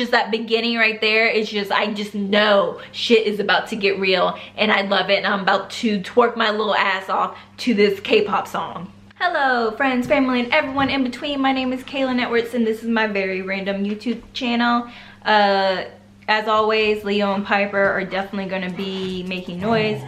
Just that beginning right there is just, I just know shit is about to get real, and I love it, and I'm about to twerk my little ass off to this K-pop song. Hello friends, family, and everyone in between. My name is Kaylin Edwards, and this is my very random YouTube channel. As always, Leo and Piper are definitely gonna be making noise.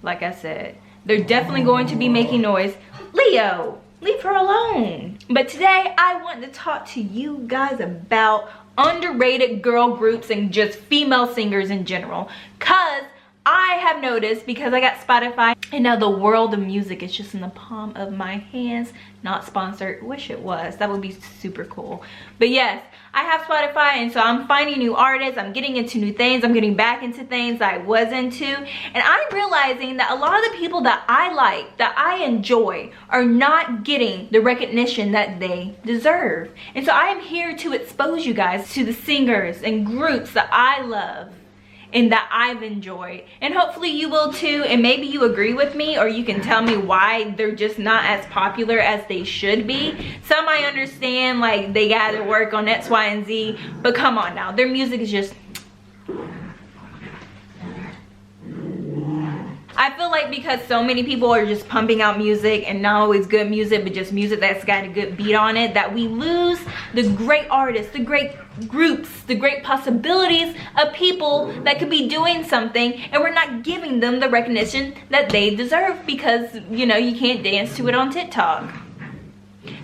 Like I said, they're definitely going to be making noise. Leo, leave her alone. But today I want to talk to you guys about underrated girl groups and just female singers in general. Cause I have noticed, because I got Spotify, and now the world of music is just in the palm of my hands. Not sponsored, wish it was, that would be super cool. But yes, I have Spotify, and so I'm finding new artists, I'm getting into new things, I'm getting back into things I was into, and I'm realizing that a lot of the people that I like, that I enjoy, are not getting the recognition that they deserve. And so I am here to expose you guys to the singers and groups that I love and that I've enjoyed, and hopefully you will too. And maybe you agree with me, or you can tell me why they're just not as popular as they should be. Some I understand, like they gotta work on X, Y, and Z, but come on now, their music is just, I feel like because so many people are just pumping out music, and not always good music, but just music that's got a good beat on it, that we lose the great artists, the great groups, the great possibilities of people that could be doing something, and we're not giving them the recognition that they deserve because, you know, you can't dance to it on TikTok.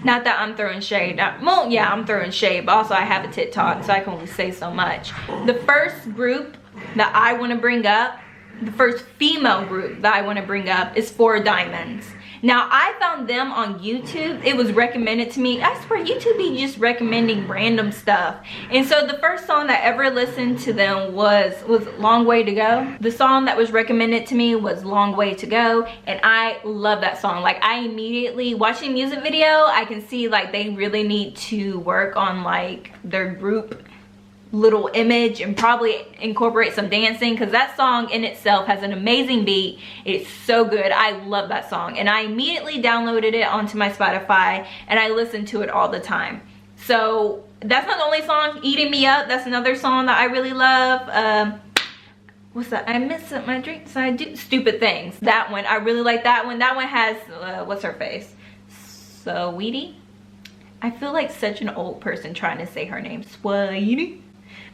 Not that I'm throwing shade. Well, yeah, I'm throwing shade, but also I have a TikTok, so I can only say so much. The first group that I want to bring up, the first female group that I want to bring up, is 4 Diamonds. Now, I found them on YouTube. It was recommended to me. I swear, YouTube be just recommending random stuff. And so the first song that I ever listened to them was Long Way to Go. The song that was recommended to me was Long Way to Go, and I love that song. Like, I immediately, watching the music video, I can see like they really need to work on like their group little image and probably incorporate some dancing, because that song in itself has an amazing beat. It's so good. I love that song, and I immediately downloaded it onto my Spotify, and I listen to it all the time. So that's not the only song. Eating Me Up, that's another song that I really love. What's that? I miss my drinks, I do stupid things. That one, I really like that one. That one has what's her face, Saweetie. I feel like such an old person trying to say her name, Saweetie.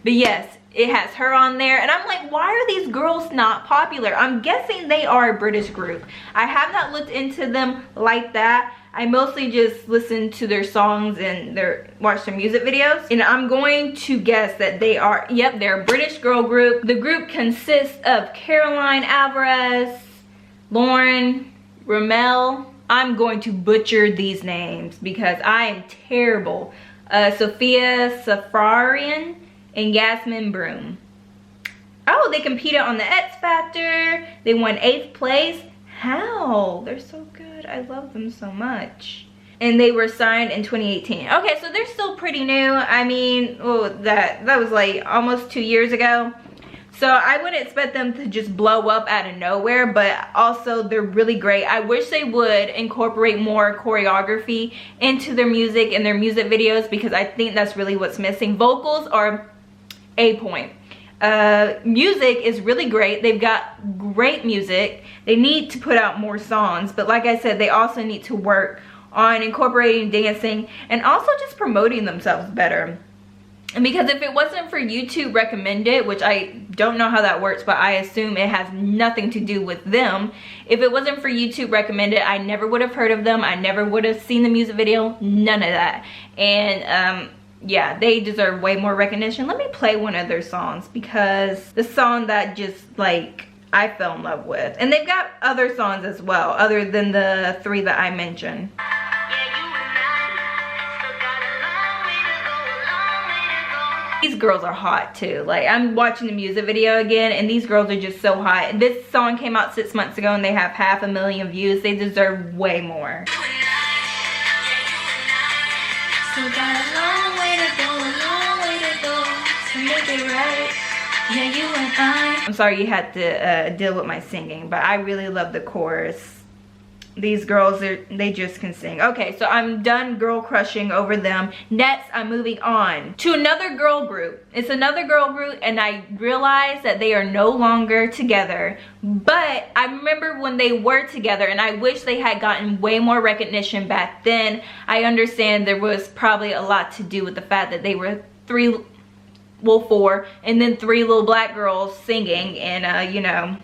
But yes, it has her on there, and I'm like, why are these girls not popular? I'm guessing they are a British group. I have not looked into them like that. I mostly just listen to their songs and watch their music videos, and I'm going to guess that they are, yep, they're a British girl group. The group consists of Caroline Alvarez, Lauren Ramel. I'm going to butcher these names because I am terrible. Sophia Safarian, and Yasmin Broom. Oh, they competed on the X Factor. They won 8th place. How? They're so good. I love them so much. And they were signed in 2018. Okay, so they're still pretty new. I mean, oh, that was like almost 2 years ago. So I wouldn't expect them to just blow up out of nowhere, but also they're really great. I wish they would incorporate more choreography into their music and their music videos, because I think that's really what's missing. Vocals are a point. Music is really great. They've got great music. They need to put out more songs, but like I said, they also need to work on incorporating dancing and also just promoting themselves better. And because if it wasn't for YouTube recommended, which I don't know how that works, but I assume it has nothing to do with them. If it wasn't for YouTube recommended, I never would have heard of them. I never would have seen the music video, none of that. And yeah, they deserve way more recognition. Let me play one of their songs, because the song that just like I fell in love with. And they've got other songs as well, other than the 3 that I mentioned. These girls are hot too. Like, I'm watching the music video again, and these girls are just so hot. This song came out 6 months ago, and they have 500,000 views. They deserve way more. So got a long way to go to make it right. Yeah, you and I. I'm sorry you had to deal with my singing, but I really love the chorus. these girls, they just can sing. Okay, so I'm done girl crushing over them. Next, I'm moving on to another girl group. It's another girl group, and I realized that they are no longer together. But I remember when they were together, and I wish they had gotten way more recognition back then. I understand there was probably a lot to do with the fact that they were four, and then 3 little black girls singing, and you know,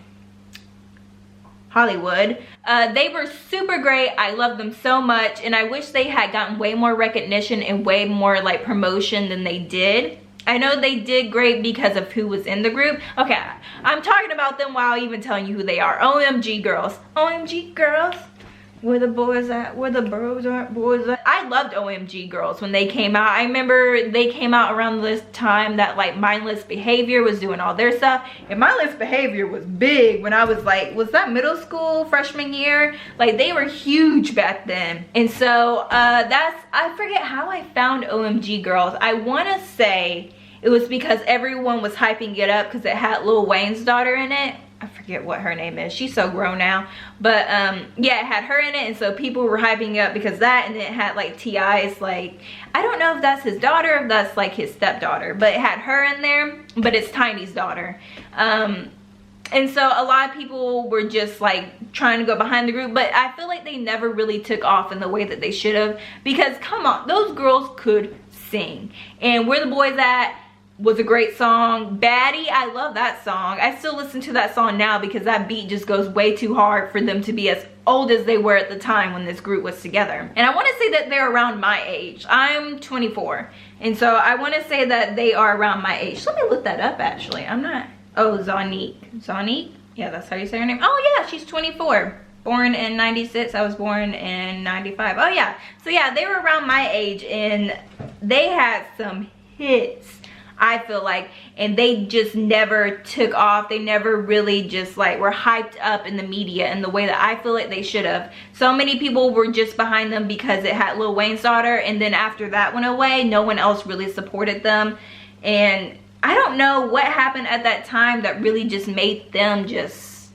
Hollywood. They were super great. I love them so much, and I wish they had gotten way more recognition and way more like promotion than they did. I know they did great because of who was in the group. Okay, I'm talking about them while even telling you who they are. OMG girls. OMG girls. Where the boys at? Where the bros aren't boys at? I loved OMG girls when they came out. I remember they came out around this time that like Mindless Behavior was doing all their stuff. And Mindless Behavior was big when I was like, was that middle school, freshman year? Like they were huge back then. And so I forget how I found OMG girls. I wanna say it was because everyone was hyping it up because it had Lil Wayne's daughter in it. I forget what her name is. She's so grown now. But yeah, it had her in it, and so people were hyping it up because that, and it had like T.I.'s, like, I don't know if that's his daughter or if that's like his stepdaughter, but it had her in there, but it's Tiny's daughter. And so a lot of people were just like trying to go behind the group, but I feel like they never really took off in the way that they should have, because come on, those girls could sing. And Where the Boys At was a great song. Baddie, I love that song. I still listen to that song now because that beat just goes way too hard for them to be as old as they were at the time when this group was together. And I want to say that they're around my age. I'm 24, and so I want to say that they are around my age. Let me look that up actually. I'm not. Oh, Zonique, yeah, that's how you say her name. Oh yeah, she's 24, born in 96. I was born in 95. Oh yeah, so yeah, they were around my age, and they had some hits, I feel like, and they just never took off. They never really just like were hyped up in the media in the way that I feel like they should have. So many people were just behind them because it had Lil Wayne's daughter, and then after that went away, no one else really supported them. And I don't know what happened at that time that really just made them just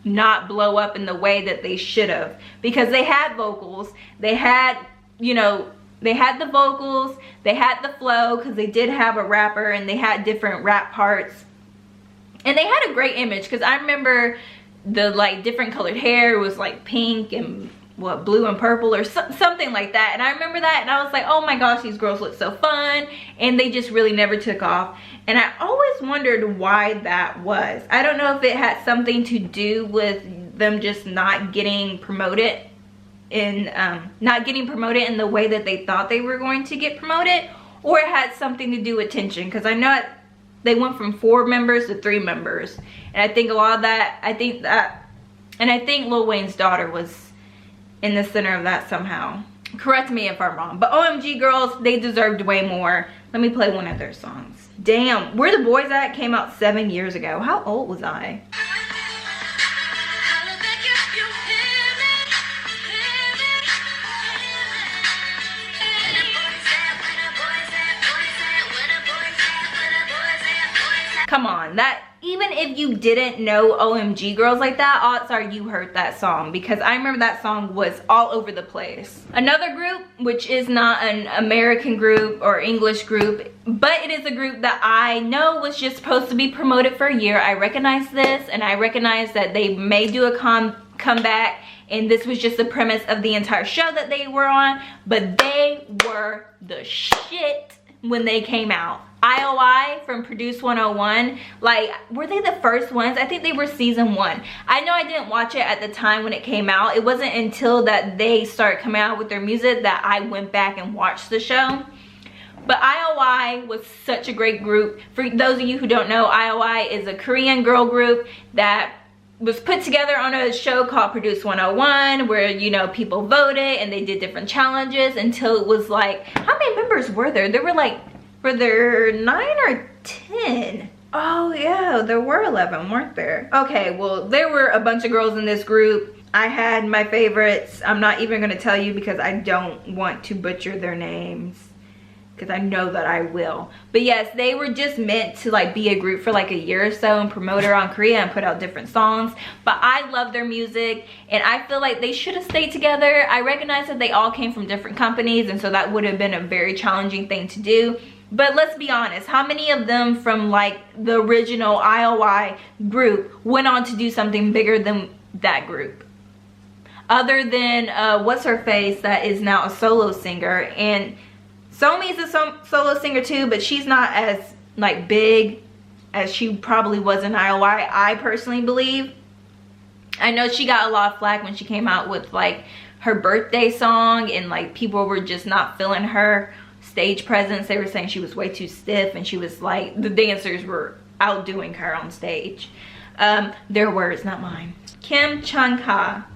not blow up in the way that they should have, because they had vocals, they had, you know, they had the vocals, they had the flow, because they did have a rapper, and they had different rap parts, and they had a great image, because I remember the like different colored hair was like pink and what, blue and purple or something like that. And I remember that, and I was like, oh my gosh, these girls look so fun. And they just really never took off, and I always wondered why that was. I don't know if it had something to do with them just not getting promoted in the way that they thought they were going to get promoted, or it had something to do with tension, because I know they went from 4 members to 3 members, and I think a lot of that, and I think Lil Wayne's daughter was in the center of that somehow. Correct me if I'm wrong, but OMG girls, they deserved way more. Let me play one of their songs. Damn, Where the Boys At came out 7 years ago. How old was I? Come on, that, even if you didn't know OMG girls like that, odds are you heard that song, because I remember that song was all over the place. Another group, which is not an American group or English group, but it is a group that I know was just supposed to be promoted for a year. I recognize this, and I recognize that they may do a comeback, and this was just the premise of the entire show that they were on, but they were the shit when they came out. IOI from Produce 101, like, were they the first ones? I think they were season 1. I know I didn't watch it at the time when it came out. It wasn't until that they started coming out with their music that I went back and watched the show. But IOI was such a great group. For those of you who don't know, IOI is a Korean girl group that was put together on a show called Produce 101, where, you know, people voted and they did different challenges until it was like, how many members were there? There were like, were there 9 or 10? Oh yeah, there were 11, weren't there? Okay, well, there were a bunch of girls in this group. I had my favorites. I'm not even gonna tell you because I don't want to butcher their names. because I know that I will. But yes, they were just meant to like be a group for like a year or so and promote around Korea and put out different songs. But I love their music, and I feel like they should have stayed together. I recognize that they all came from different companies, and so that would have been a very challenging thing to do. But let's be honest, how many of them from like the original IOI group went on to do something bigger than that group? Other than what's her face, that is now a solo singer, and Somi's a solo singer too, but she's not as like big as she probably was in IOI, I personally believe. I know she got a lot of flack when she came out with like her birthday song, and like people were just not feeling her stage presence. They were saying she was way too stiff, and she was like, the dancers were outdoing her on stage. Their words, not mine. Kim Chung-ha.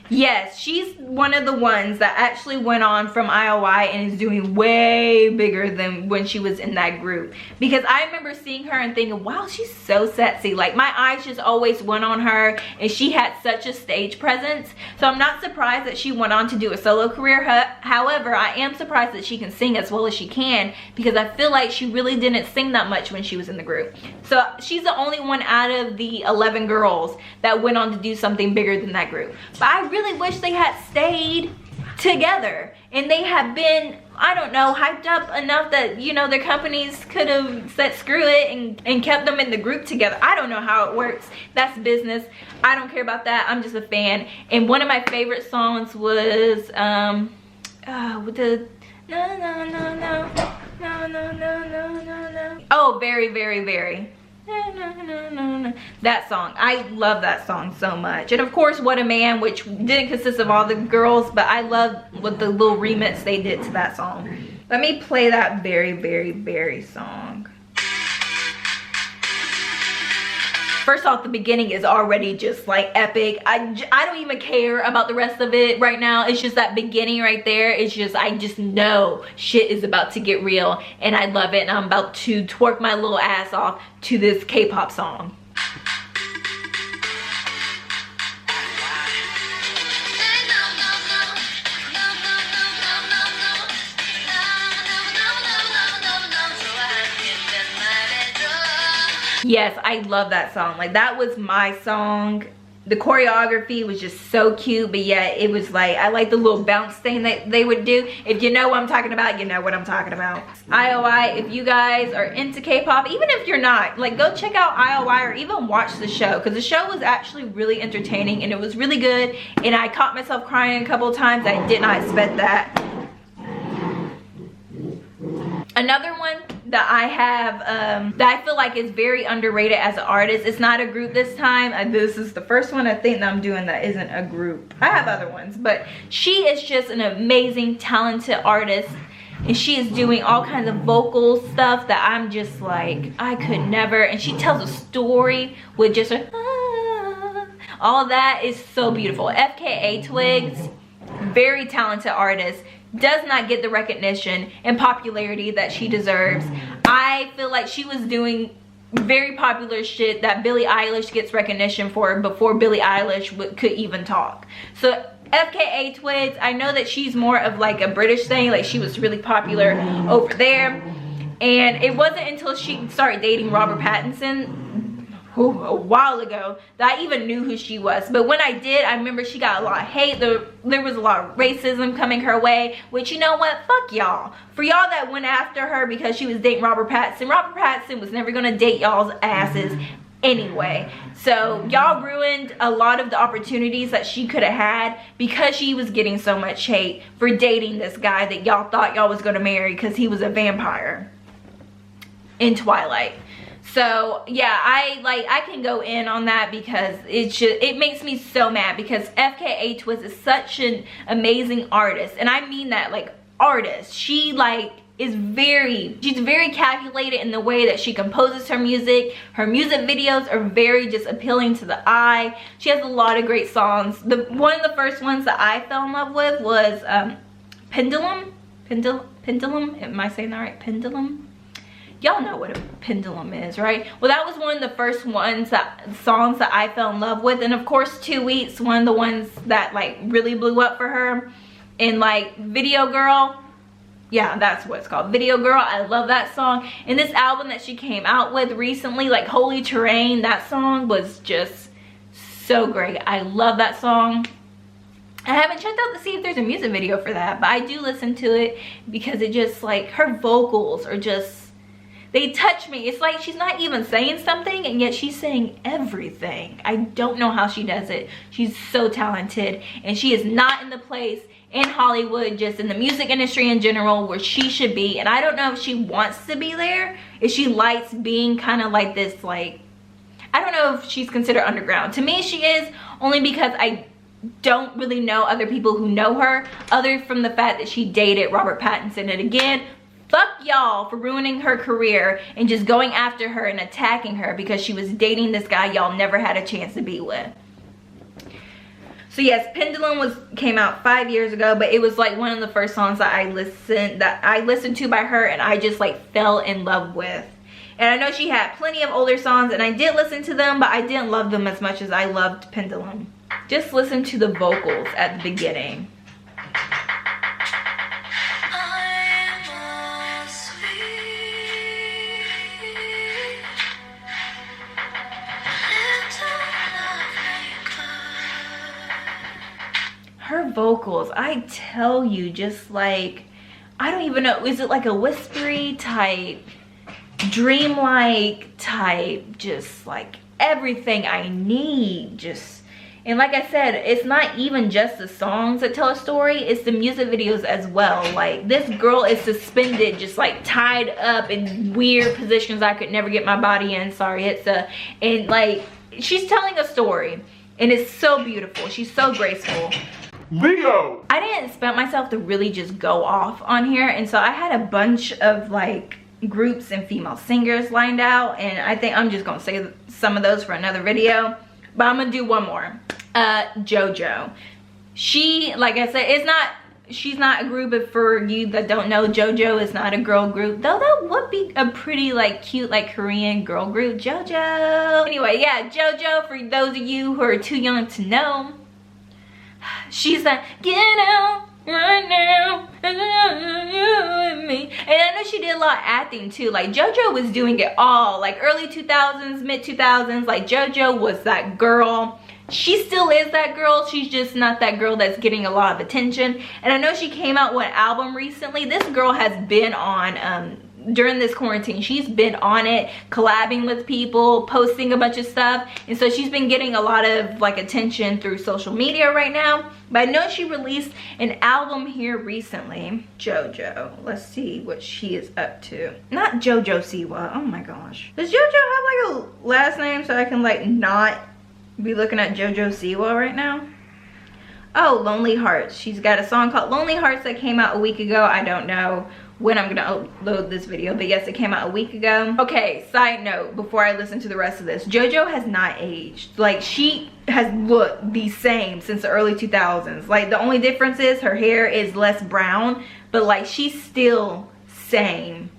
Yes, she's one of the ones that actually went on from IOI and is doing way bigger than when she was in that group. Because I remember seeing her and thinking, wow, she's so sexy. Like, my eyes just always went on her, and she had such a stage presence. So I'm not surprised that she went on to do a solo career. However, I am surprised that she can sing as well as she can, because I feel like she really didn't sing that much when she was in the group. So she's the only one out of the 11 girls that went on to do something bigger than that group. But I really wish they had stayed together, and they had been, I don't know, hyped up enough that, you know, their companies could have said screw it and kept them in the group together. I don't know how it works. That's business. I don't care about that. I'm just a fan. And one of my favorite songs was with the no. Oh, very, very, very. That song, I love that song so much. And of course, What a Man, which didn't consist of all the girls, but I love what the little remix they did to that song. Let me play that Very, Very, Very song. First off, the beginning is already just like epic. I don't even care about the rest of it right now. It's just that beginning right there. It's just, I just know shit is about to get real, and I love it, and I'm about to twerk my little ass off to this K-pop song. Yes, I love that song. Like, that was my song. The choreography was just so cute, but yeah, it was like, I like the little bounce thing that they would do. If you know what I'm talking about, you know what I'm talking about. IOI, if you guys are into K-pop, even if you're not, like, go check out IOI or even watch the show, because the show was actually really entertaining and it was really good, and I caught myself crying a couple of times. I did not expect that. Another one that I have that I feel like is very underrated as an artist. It's not a group this time. This is the first one I think that I'm doing that isn't a group. I have other ones, but she is just an amazing, talented artist, and she is doing all kinds of vocal stuff that I'm just like, I could never. And she tells a story with just a all of that is so beautiful. FKA Twigs, very talented artist, does not get the recognition and popularity that she deserves. I feel like she was doing very popular shit that Billie Eilish gets recognition for before Billie Eilish could even talk. So FKA Twigs, I know that she's more of like a British thing, like she was really popular over there, and it wasn't until she started dating Robert Pattinson a while ago that I even knew who she was. But when I did, I remember she got a lot of hate. There was a lot of racism coming her way, which, you know what, fuck y'all. For y'all that went after her because she was dating Robert Pattinson was never gonna date y'all's asses anyway. So y'all ruined a lot of the opportunities that she could have had because she was getting so much hate for dating this guy that y'all thought y'all was gonna marry because he was a vampire in Twilight. So yeah, I can go in on that because it makes me so mad, because FKA Twigs is such an amazing artist, and I mean that, like, artist. She she's very calculated in the way that she composes her music. Her music videos are very just appealing to the eye. She has a lot of great songs. One of the first ones that I fell in love with was Pendulum. Am I saying that right? Pendulum? Y'all know what a pendulum is, right? Well, that was one of the first songs that I fell in love with. And of course, 2 Weeks, one of the ones that like really blew up for her. And like Video Girl, Yeah, that's what it's called, Video Girl. I love that song. And this album that she came out with recently, like Holy Terrain, that song was just so great. I love that song. I haven't checked out to see if there's a music video for that, but I do listen to it because it just, like, her vocals are just, they touch me. It's like she's not even saying something and yet she's saying everything. I don't know how she does it. She's so talented, and she is not in the place in Hollywood, just in the music industry in general, where she should be. And I don't know if she wants to be there, if she likes being kind of like this, like, I don't know if she's considered underground. To me, she is, only because I don't really know other people who know her, other from the fact that she dated Robert Pattinson. And again, fuck y'all for ruining her career and just going after her and attacking her because she was dating this guy y'all never had a chance to be with. So yes, Pendulum came out 5 years ago, but it was like one of the first songs that I listened to by her, and I just like fell in love with. And I know she had plenty of older songs, and I did listen to them, but I didn't love them as much as I loved Pendulum. Just listen to the vocals at the beginning. Her vocals, I tell you, just like, I don't even know, is it like a whispery type, dreamlike type, just like everything I need, just. And like I said, it's not even just the songs that tell a story, it's the music videos as well. Like, this girl is suspended, just like tied up in weird positions I could never get my body in. Sorry, and like, she's telling a story, and it's so beautiful. She's so graceful. Leo! I didn't expect myself to really just go off on here, and so I had a bunch of like groups and female singers lined out, and I think I'm just gonna save some of those for another video, but I'm gonna do one more. JoJo. She, like I said, she's not a group, but for you that don't know, JoJo is not a girl group, though that would be a pretty like cute like Korean girl group, JoJo. Anyway, yeah, JoJo, for those of you who are too young to know, she's like, get out right now, you and me. And I know she did a lot of acting too. Like, JoJo was doing it all, like early 2000s, mid 2000s. Like, JoJo was that girl. She still is that girl. She's just not that girl that's getting a lot of attention. And I know she came out with an album recently. This girl has been on during this quarantine, she's been on it, collabing with people, posting a bunch of stuff, and so she's been getting a lot of like attention through social media right now. But I know she released an album here recently. JoJo, let's see what she is up to. Not JoJo Siwa, oh my gosh. Does JoJo have like a last name so I can like not be looking at JoJo Siwa right now? Oh, Lonely Hearts. She's got a song called Lonely Hearts that came out a week ago. I don't know when I'm gonna upload this video, but yes, it came out a week ago. Okay, side note before I listen to the rest of this, JoJo has not aged. Like, she has looked the same since the early 2000s. Like, the only difference is her hair is less brown, but like, she's still same.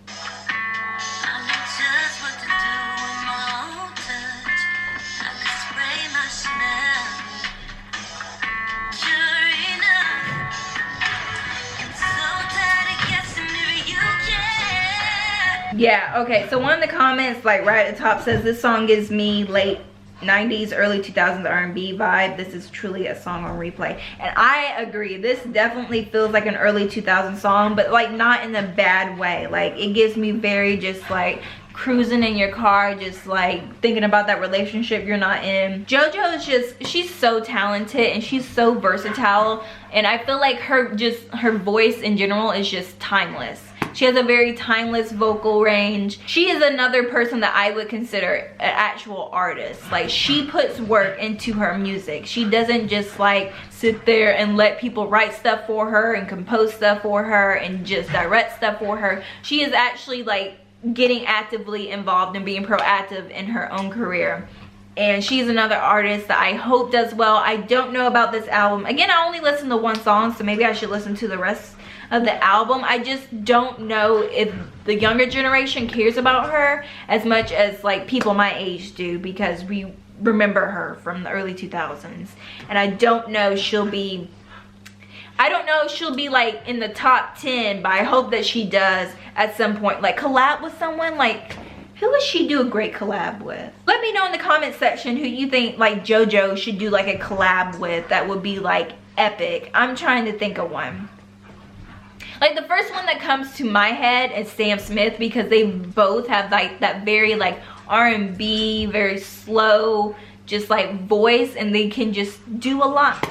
Yeah, okay, so one of the comments like right at the top says, this song gives me late 90s, early 2000s R&B vibe. This is truly a song on replay. And I agree, this definitely feels like an early 2000s song, but like not in a bad way. Like, it gives me very just like cruising in your car, just like thinking about that relationship you're not in. JoJo is just, she's so talented and she's so versatile, and I feel like her voice in general is just timeless. She has a very timeless vocal range. She is another person that I would consider an actual artist. Like, she puts work into her music. She doesn't just like sit there and let people write stuff for her and compose stuff for her and just direct stuff for her. She is actually like getting actively involved and being proactive in her own career. And she's another artist that I hope does well. I don't know about this album. Again, I only listened to one song, so maybe I should listen to the rest of the album. I just don't know if the younger generation cares about her as much as like people my age do, because we remember her from the early 2000s. And I don't know she'll be, I don't know if she'll be like in the top 10, but I hope that she does at some point. Like collab with someone, like who would she do a great collab with? Let me know in the comment section who you think like JoJo should do like a collab with that would be like epic. I'm trying to think of one. Like the first one that comes to my head is Sam Smith, because they both have like that very like R&B, very slow, just like voice, and they can just do a lot.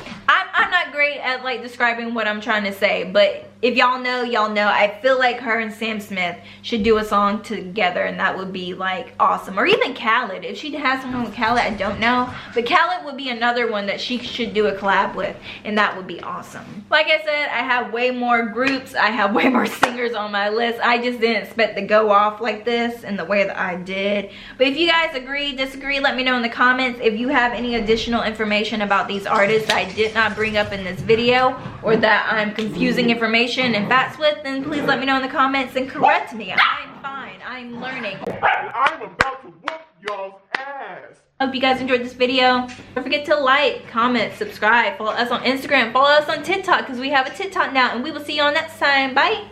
I'm not great at like describing what I'm trying to say, but if y'all know, y'all know. I feel like her and Sam Smith should do a song together, and that would be like awesome. Or even Khaled. If she has someone with Khaled, I don't know, but Khaled would be another one that she should do a collab with, and that would be awesome. Like I said, I have way more groups, I have way more singers on my list. I just didn't expect to go off like this in the way that I did. But if you guys agree, disagree, let me know in the comments. If you have any additional information about these artists I did not bring up in this video, or that I'm confusing information and facts with, then please let me know in the comments and correct me. I'm fine, I'm learning. I'm about to whoop y'all's ass. Hope you guys enjoyed this video. Don't forget to like, comment, subscribe, follow us on Instagram, follow us on TikTok, because we have a TikTok now, and we will see you on next time. Bye.